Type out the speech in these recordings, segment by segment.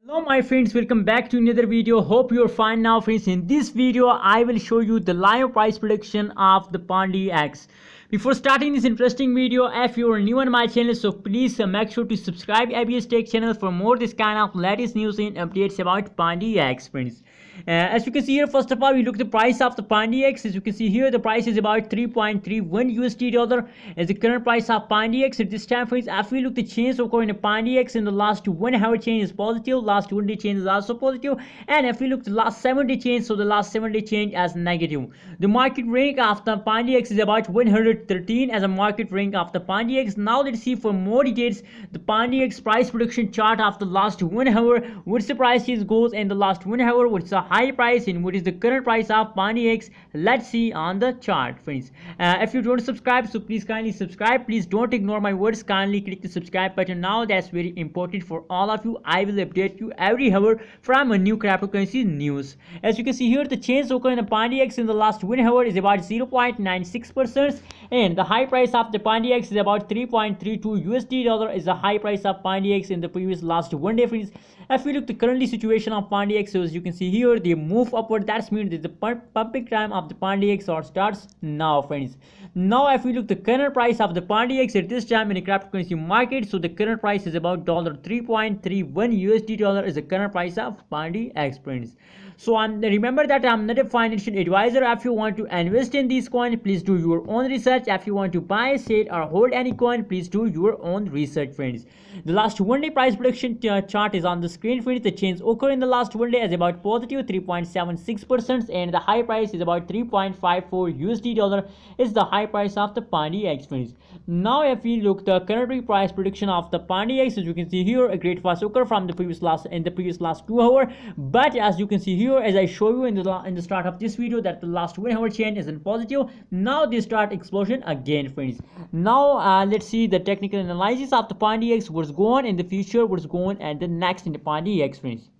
Hello my friends, welcome back to another video. Hope you're fine now friends. In this video I will show you the live price prediction of the PundiX. Before starting this interesting video, if you are new on my channel, so please make sure to subscribe ABS Tech channel for more this kind of latest news and updates about PundiX friends. As you can see here, first of all we look at the price of the PundiX. As you can see here, the price is about 3.31 USD dollar as the current price of PundiX at this time friends. If we look the change occurring in PundiX in the last 1 hour change is positive, last 1 day change is also positive, and if we look the last 7 day change, so the last 7 day change as negative. The market rank of the PundiX is about 113 as a market rank of the PundiX. Now let's see for more details the PundiX price prediction chart of the last 1 hour. What's the price is goes in the last 1 hour, what's the high price and what is the current price of PundiX. Let's see on the chart friends. If you don't subscribe, so please kindly subscribe. Please don't ignore my words, kindly click the subscribe button now. That's very important for all of you. I will update you every hour from a new cryptocurrency news. As you can see here, the change occurring in the PundiX in the last 1 hour is about 0.96%, and the high price of the PundiX is about 3.32 USD dollar is the high price of PundiX in the previous last 1 day friends. If we look the currently situation of PundiX, so as you can see here, they move upward. That means that the pumping time of the PundiX starts now friends. Now if we look the current price of the PundiX at this time in the cryptocurrency market, so the current price is about $3.31 USD dollar is the current price of PundiX friends. So remember that I'm not a financial advisor. If you want to invest in these coins, please do your own research. If you want to buy, sell or hold any coin, please do your own research friends. The last 1 day price prediction chart is on the screen friends. The change occurred in the last 1 day is about positive 3.76%, and the high price is about 3.54 USD dollar is the high price of the PundiX friends. Now if we look the current price prediction of the PundiX, as you can see here, a great fast occur from the previous last 2 hours, but as you can see here, as I show you in the start of this video, that the last 1 hour change is in positive. Now they start explosion again friends. Now let's see the technical analysis of the PundiX, what's going in the future, what's going and the next in the PundiX friends.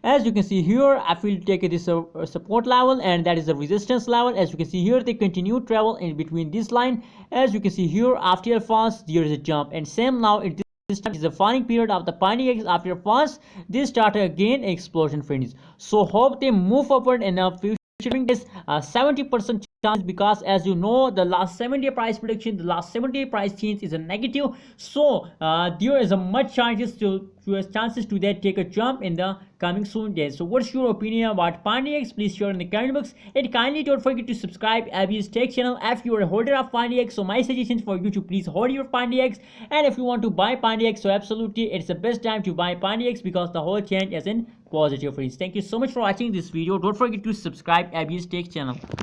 As you can see here, I will take this support level, and that is the resistance level. As you can see here, they continue travel in between this line. As you can see here, after a fast there is a jump, and same now it this time is the falling period of the PundiX. After fast they start again explosion friends. So hope they move upward in the future. This 70% chance, because as you know the last 7 day price prediction, the last 7 day price change is a negative, so there is a much chances to that take a jump in the coming soon days. So what's your opinion about PundiX? Please share in the comment box, and kindly don't forget to subscribe ABS Tech channel if you are a holder of PundiX. So my suggestion for you to please hold your PundiX, and if you want to buy PundiX, so absolutely it's the best time to buy PundiX because the whole change is in positive friends. Thank you so much for watching this video. Don't forget to subscribe ABS Tech channel.